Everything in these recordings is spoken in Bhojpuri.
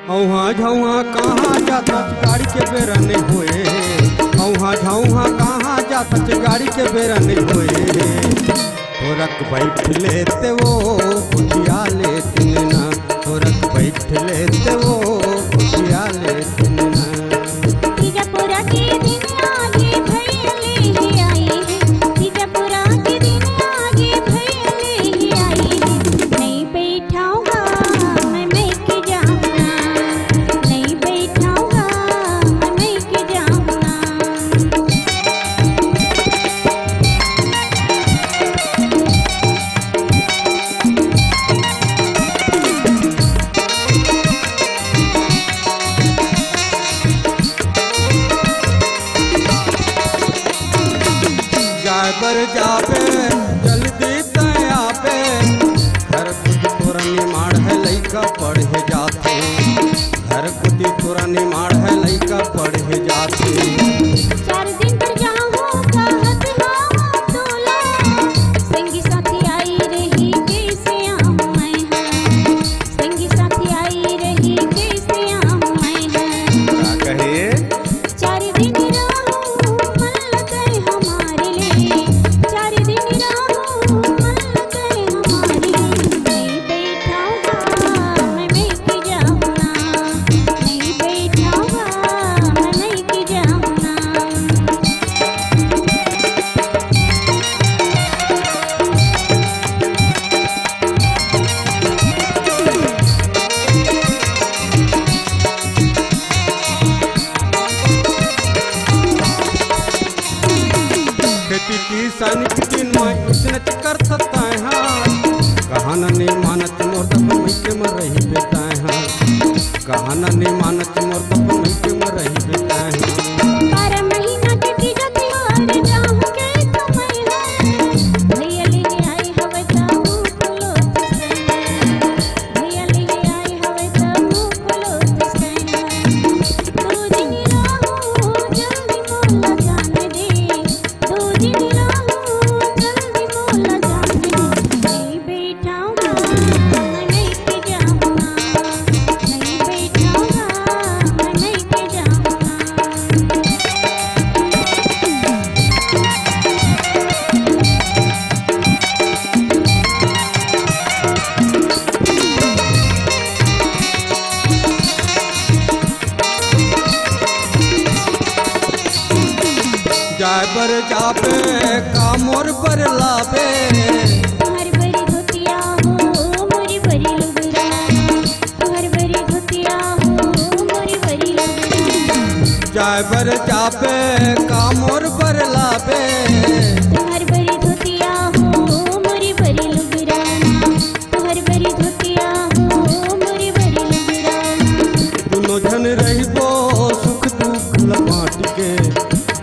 औहा झौहा कहाँ जाता गाड़ी के बेरा नहीं होए। औहा झौहा कहाँ जाता गाड़ी के बेरा नहीं होए। थोरक बैठ लेते वो कुटिया लेते ना। थोरक बैठ लेते वो कुटिया लेते ना। बीजापुरा के दिन आगे भैले आई है। बीजापुरा के दिन आगे भैले आई है। नहीं बैठाऊंगा मैं के जाऊंगा। नहीं बैठाऊंगा मैं के जाऊंगा। ड्राइवर जाबे जल्दी तया पे। घर कुटी तोरा निमाड़ है लइका पढ़े जाते। घर कुटी तोरा निमाड़ है लइका पढ़े जाते। 4 दिन पर जाऊं कहत हां तोला। संगी साथी आई रही कैसे आऊं मैं है। संगी साथी आई रही कैसे आऊं मैं है। क्या कहे 4 दिन रहूं मन लगे हमारे लिए। 4 दिन रहूं मन लगे हमारे लिए। नहीं बैठाऊंगा मैं के जाऊंगा। नहीं बैठाऊंगा मैं के जाऊंगा। खेती किसानी के दिन में इतना कर सकता है। कहाना नहीं मानत मोर तब मैं के मर रही बेता है। कहाना नहीं मानत मोर तब मैं के मर रही बेता है। 12 महीना के तीजा त्योहार जाऊं के समय है। भैया ले आई हवे ताऊ फलोत से। भैया ले आई हवे ताऊ फलोत से। 2 दिन रहूं जल्दी मोला जाने दे। 2 दिन रहूं जल्दी मोला जाने दे। नहीं बैठाऊंगा मैं के जाऊंगा। नहीं बैठाऊंगा मैं के जाऊंगा। ड्राइवर जाबे कामोर पर लाबे। हर बरी धोतिया हो मोरी बरी लुगरा। हर बरी धोतिया हो मोरी बरी लुगरा। ड्राइवर जाबे कामोर पर लाबे। हर बरी धोतिया हो मोरी बरी लुगरा। हर बरी धोतिया हो मोरी बरी लुगरा। दोनों जन रहिबो सुख दुख लपाट के।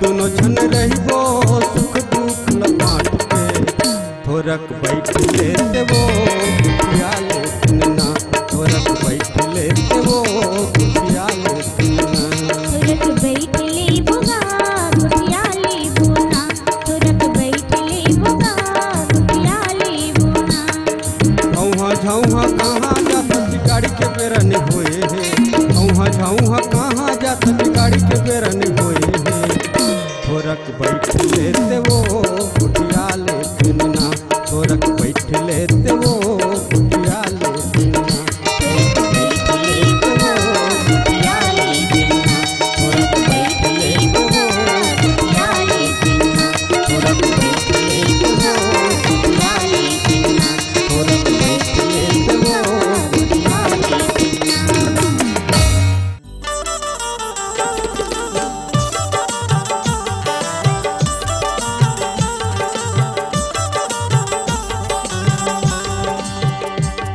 दोनों जन रहिबो सुख दुख लपाट के। थोरक बैठ लेते वो कुटिया लेते ना। थोरक बैठ लेते वो कुटिया लेते ना। थोरक बैठ ले बोगा कुटिया ले बोना। थोरक बैठ ले बोगा कुटिया ले बोना। औहा झौहा कहाँ जाता गाड़ी के बेरा नहीं होए। औहा झौहा कहाँ जाता गाड़ी के बेरा नहीं होए। थोरक बैठ लेते वो कुटिया लेते ना। थोरक बैठ लेते वो कुटिया लेते ना। थोरक बैठ लेते वो कुटिया लेते ना। थोरक बैठ लेते वो कुटिया लेते ना। थोरक बैठ लेते वो कुटिया लेते ना। थोरक बैठ लेते वो कुटिया लेते ना।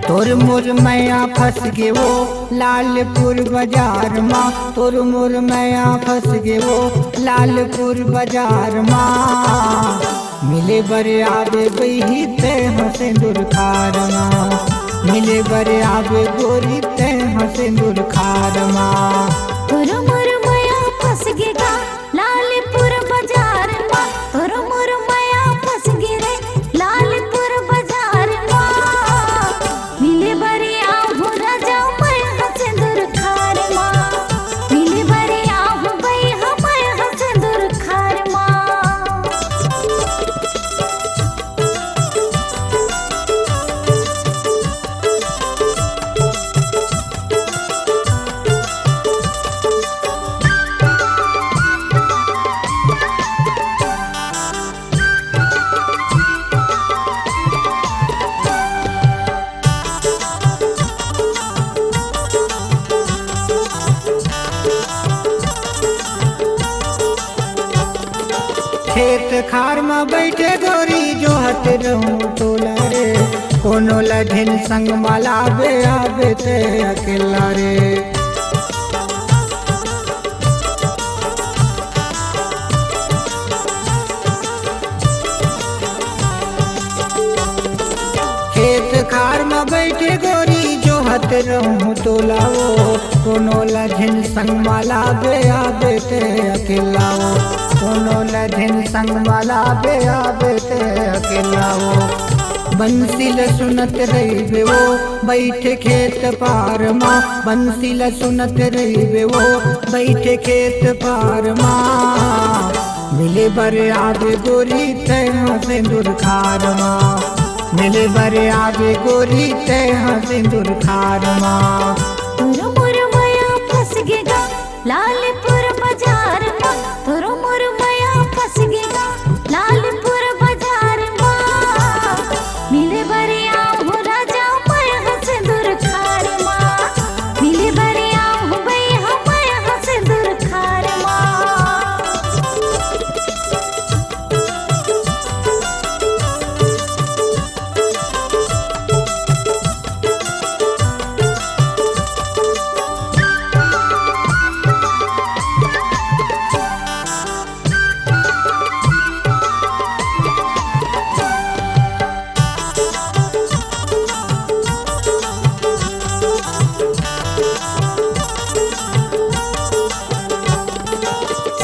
तोर मोर मैया फंस गे वो लालपुर बाजार माँ। तोर मोर मैया फंस गे वो लालपुर बाजार माँ। मिले बरे आवे बही ते हंसे दुर्खार माँ। मिले बरे आवे गोरी ते हंसे दुर्खार माँ। तोरो मोर माया फंस गेगा लालपुर बाजार माँ। तोरो मोर माया फंस गे रे लालपुर बाजार माँ। मिले बरिया हो राजा मैं हंसे दुर्खा। खेत खार में बैठे गोरी जो हट रहूं तोला रे, कोनो लधिन संग मलावे आवे ते अकेला रे। खेत खार में बैठे गोरी जो हत रहूं तोलाओ, कोनो लधिन संग मलावे आवे ते अकेलाओ, कोनो लधिन संग मलावे आवे ते अकेलाओ। बंसील सुनत रही वो बैठे खेत पार माँ, बंसील सुनत रही वो बैठे खेत पार माँ। मिले बर आवे गोरी तैनो सिंदूर खार माँ, मिले बर आवे गोरी तैनो सिंदूर खार माँ। तोरो मोर माया फंस गेगा लालपुर बाजार माँ, तोरो मोर माया फंस गेगा लालपुर बाजार माँ। मिले बरिया हो राजा मैं सिंदूर खार माँ, मिले बरिया हो भैया मैं सिंदूर खार माँ।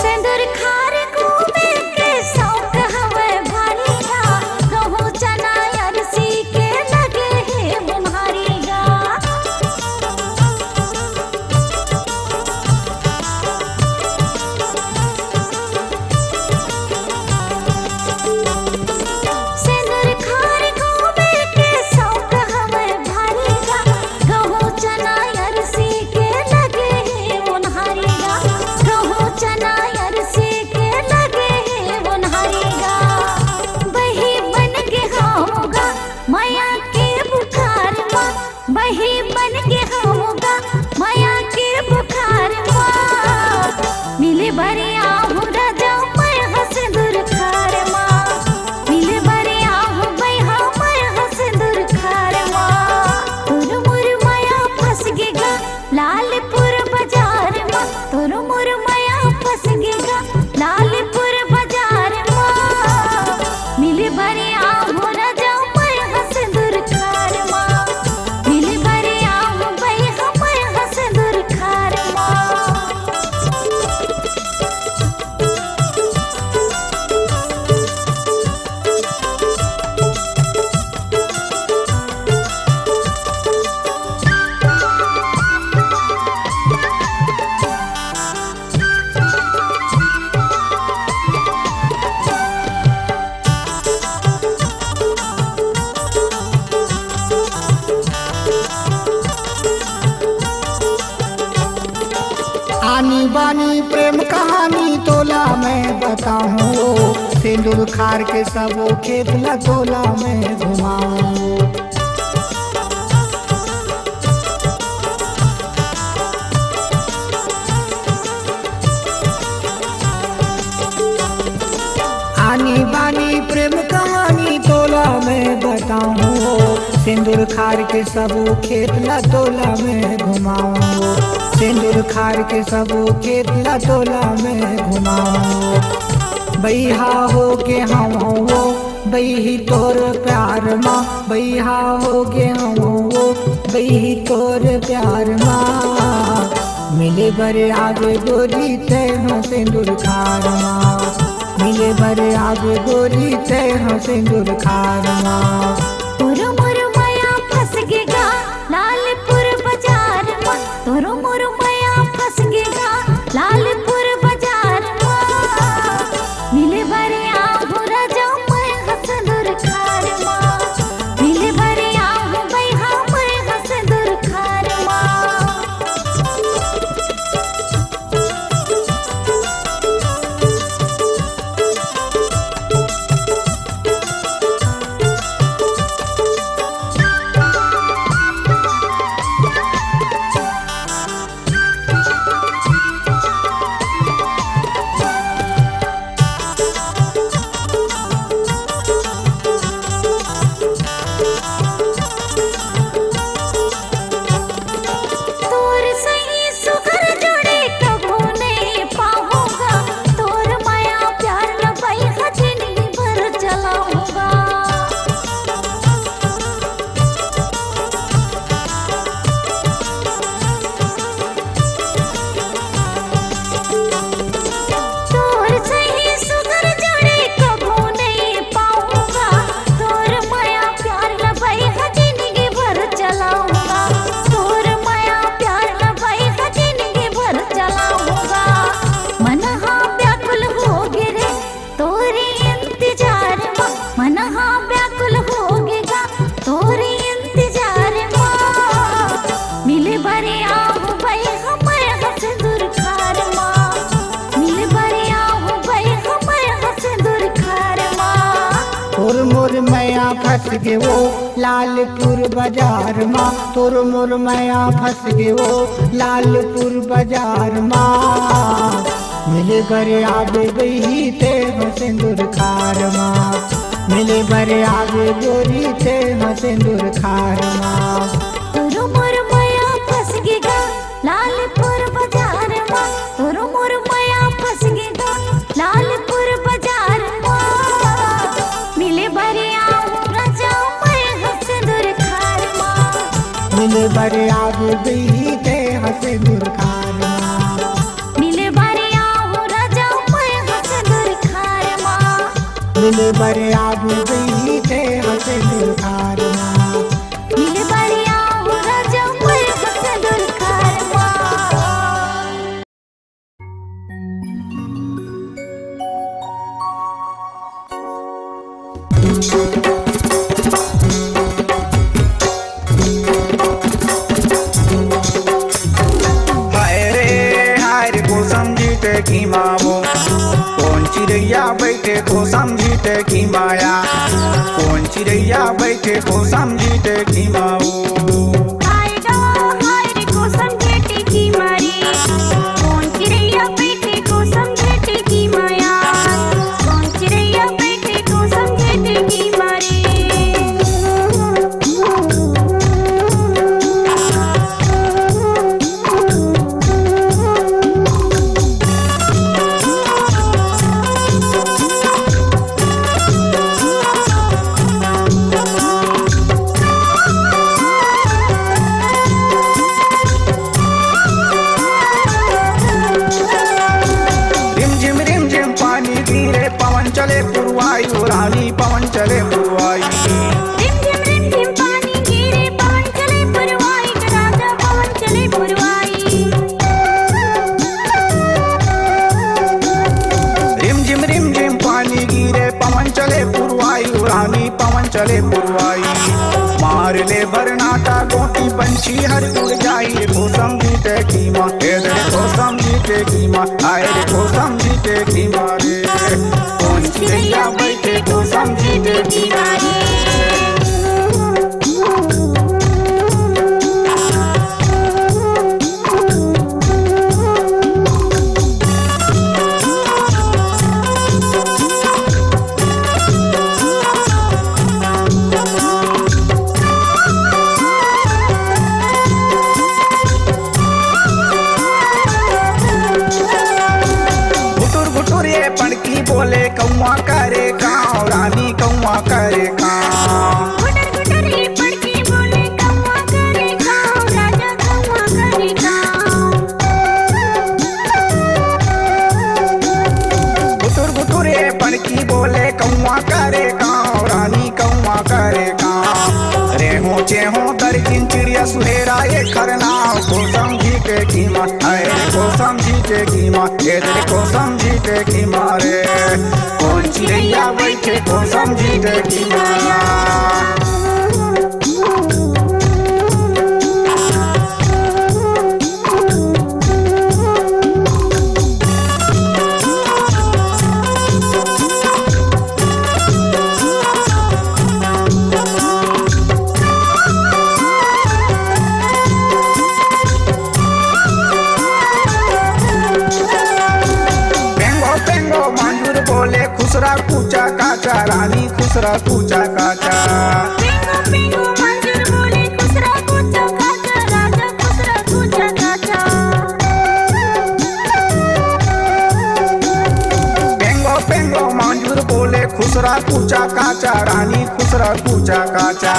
सिंदूर खार घूमे के शौक हवे भारी गा, गहूं चना अरसी के लगे है बुम्हारी गा। सिंदूर खार घूमे के शौक हवे भारी गा, गहूं चना अरसी के लगे है बुम्हारी गा, गहूं चना अरसी के लगे है बुम्हारी गा। बही बन के होगा माया के बुखार माँ, बही बन के होगा माया के बुखार माँ। मिले बरिया हो राजा मैं सिंदूर खार माँ, मिले बरिया हो भैया मैं सिंदूर खार माँ। तोर मोर माया फंस गेगा लालपुर बाजार माँ, तोर मोर माया फंस गेगा लालपुर बाजार माँ। मिले बरिया हो राजा मैं सिंदूर खार माँ, मिले बरिया हो भैया मैं सिंदूर खार माँ। आनी बानी प्रेम कहानी तोला मैं बताऊं, सिंदूर खार के सबो खेत ला तोला मैं घुमाऊं। आनी बानी प्रेम कहानी तोला मैं बताऊं, सिंदूर खार के सबो खेत ला तोला मैं घुमाऊं, सिंदूर खार के सबो खेत ला तोला मैं घुमाऊं। बैहा हो के हम हो बही तोर प्यार माँ, बैहा हो के हम हो बही तोर प्यार माँ। मिले बर आगे गोरी तैनो सिंदूर खार माँ, मिले बर आगे गोरी तैनो सिंदूर खार माँ। तोरो मोर माया फंस गेगा लालपुर बाजार माँ, तोरो मोर माया फंस गेगा लालपुर बाजार माँ। मिले बरिया हो राजा मैं सिंदूर खार माँ, मिले बरिया हो भैया मैं सिंदूर खार माँ। फंस गे वो लालपुर बाजार माँ तोर मोर मैया फंस गे वो लालपुर बाजार माँ मिले बरे आवे गई ते सिंदूर खार माँ मिले बरे आवे गोरी ते सिंदूर खार माँ तोरो मोर मैया फंस गेगा लालपुर बाजार माँ तोरो मोर मैया फंस गेगा लालपुर बाजार माँ मिले बरे आओ राजा मैं सिंदूर खार माँ मिले बरे आवे गई ते सिंदूर खार माँ मिले बरे आओ राजा मैं सिंदूर खार माँ मिले बरे आवे गई ते सिंदूर खार माँ मिले बरे आओ राजा मैं सिंदूर खार माँ हाय रे को समझीते की मावो कौन चिड़ैया बैठे को समझीते की माया कौन चिड़ैया बैठे को समझीते की मावो हाय रे को समझेते की मारी कौन चिड़ैया बैठे को समझेते की माया कौन चिड़ैया बैठे को समझेते की मारी रिम झिम पानी गिरे पवन चले पुरवाई रानी पवन चले पुरवाई रिम झिम पानी गिरे पवन चले पुरवाई राजा पवन चले पुरवाई रिम झिम पानी गिरे पवन चले पुरवाई रानी पवन चले पुरवाई मार ले बरनाटा गोटी पंछी हर उड़ जाई को समझीते की माँ को समझीते की माँ आए रे को समझीते की माँ रे कौन चिड़ैया बैठे को समझीते की माँ घुटुर ये पणकी बोले कौआ करे गाँव रानी कौआ करे गाँव गुटर ये पड़की बोले कौआ करे गाँव राजा कौआ करे गाँव घुटुर ये पणकी बोले कौआ करे गाँव रानी कौआ करे गाँव रे हो चे हो दर्जिन चिड़िया सुहेरा ये खरनाव को समझीते की माँ अरे को समझीते की माँ तेरे को समझीते की माँ रे कौन चिड़ैया बैठे को समझीते की माँ बोले खुसरा कूचा काचा रानी खुसरा कूचा काचा पेंगो मंजूर बोले खुसरा कूचा काचा राजा खुसरा कूचा काचा पेंगो मंजूर बोले खुसरा कूचा काचा रानी खुसरा कूचा काचा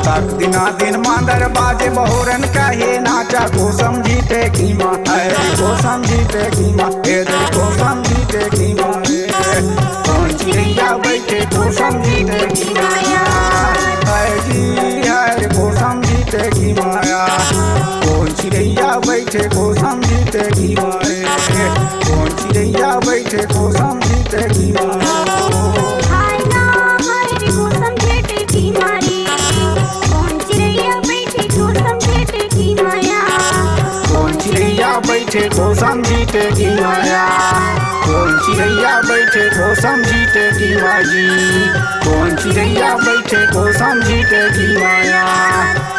तक दिना दिन मांदर बाजे बहुरन कहे नाचा को समझीते की माँ को समझीते की माँ को समझीते की माँ कौन चिड़ैया बैठे को समझीते की माया हर को समझीते की माया कौन चिड़ैया बैठे को समझीते की माया कौन चिड़ैया बैठे को समझीते की माया हाय रे को समझेते की मारी कौन चिड़ैया बैठे को समझेते की माया कौन चिड़ैया बैठे तो समझीते की माया, कौन चिड़ैया बैठे तो समझीते की माजी, कौन चिड़ैया बैठे तो समझीते की माया,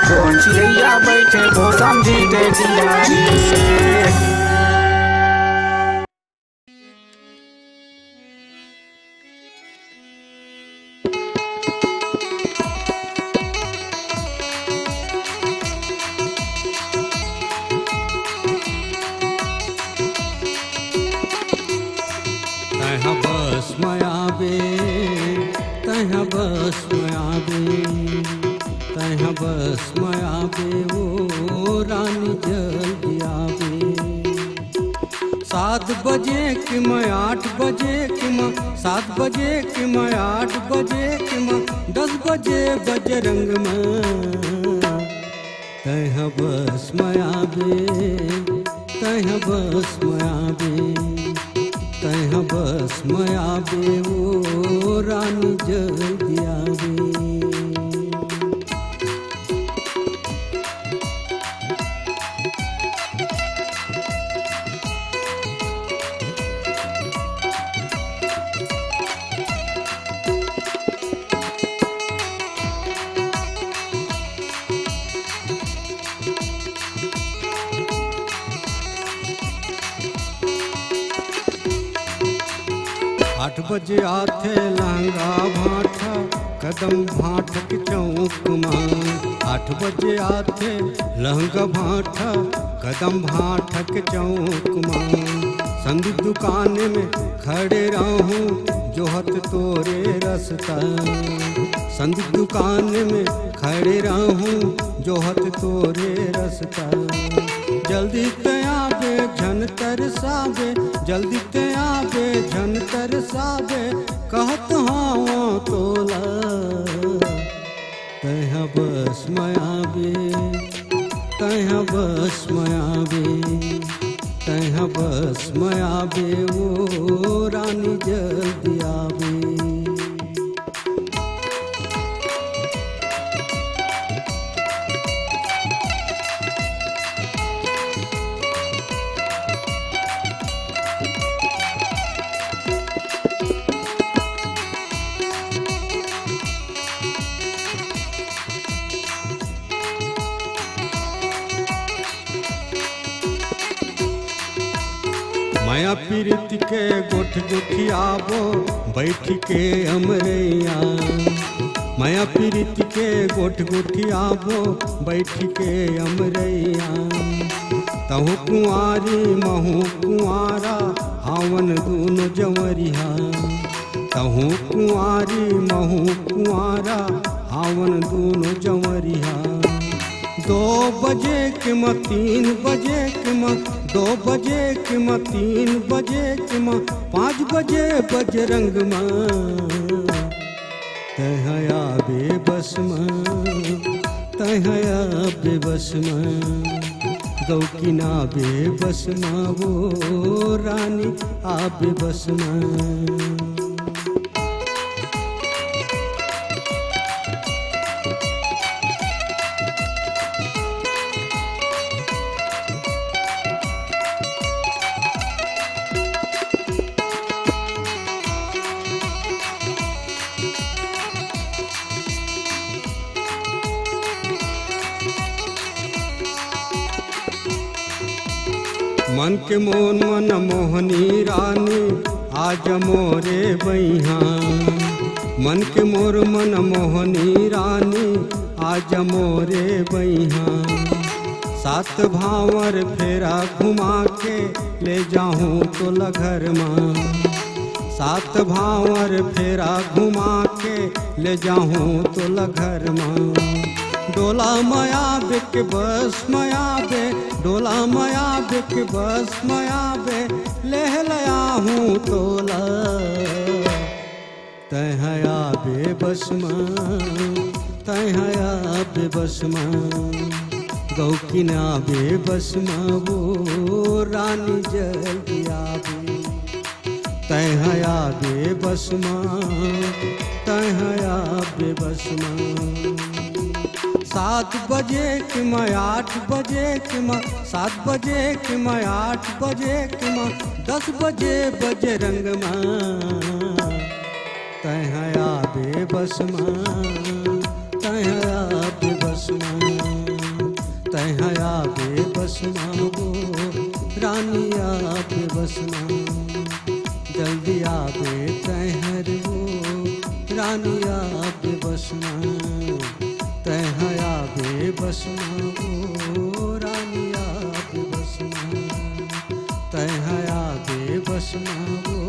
कौन चिड़ैया बैठे तो समझीते की माजी। तह बस मयाबे, तह बस मयाबे, तह बस मयाबे वो रानी जल्दी आबे। 7 बजे कि मैं 8 बजे कि मैं 7 बजे कि मैं 8 बजे कि मैं 10 बजे बजरंग में। तह बस मयाबे, तह बस मयाबे, तह बस मयाबे वो रानी जल्दी आबे। आठ बजे आथे लहंगा भाठा कदम भाठक चौक मां। 8 बजे आथे लहंगा भाठा कदम भाठक चौक मां। संग दुकान में खड़े रहूं जोहत तोरे रस्ता। संग दुकान में खड़े रहूं जोहत तोरे रस्ता। जल्दी तयाबे झन तरसाबे, जल्दी तयाबे झन तरसाबे कहत हाँ तोला। तह बस मयाबे, तह बस मयाबे, तह बस मयाबे वो रानी जल्दी आबे। माया पीरित के गोठ गोठियाबो बैठ के अमरैया। माया पीरित के गोठ गोठियाबो बैठ के अमरैया। तहु कुंवारी महु कुंवारा हावन दूनो जंवरिया। तहु कुंवारी महु कुंवारा हावन दूनो जंवरिया। 2 बजे के म 3 बजे के म 2 बजे के म 3 बजे के म 5 बजे बजरंग मां। तह आबे बस मां, तह आबे बस मां। गौकिना बे बस मां वो रानी आबे बस मां। मन के मोन मन मोहनी रानी आज मोरे बैहा। मन के मोर मन मोहनी रानी आज मोरे बैहा। 7 भावर फेरा घुमा के ले जाऊं तो लघर मां। 7 भावर फेरा घुमा के ले जाऊं तो लघर मां। डोला मयाबे के बस मयाबे, डोला मयाबे के बस मयाबे लेह लया हूँ तोला। तह आबे बस मां, तह आबे बस मां। गौकिना बे बस मां वो रानी जल्दी आबे। तह आबे बस मां, तह आबे बस मां। 7 बजे कि मैं 8 बजे कि मैं 7 बजे कि मैं 8 बजे कि मैं 10 बजे बजरंग माँ तहया बेबस माँ तहया बेबस माँ तहया बेबस माँ वो रानिया बेबस माँ जल्दी आवे तहर वो रानिया बेबस माँ तहया बेबस माँ वो रानिया बेबस माँ तहया बेबस माँ वो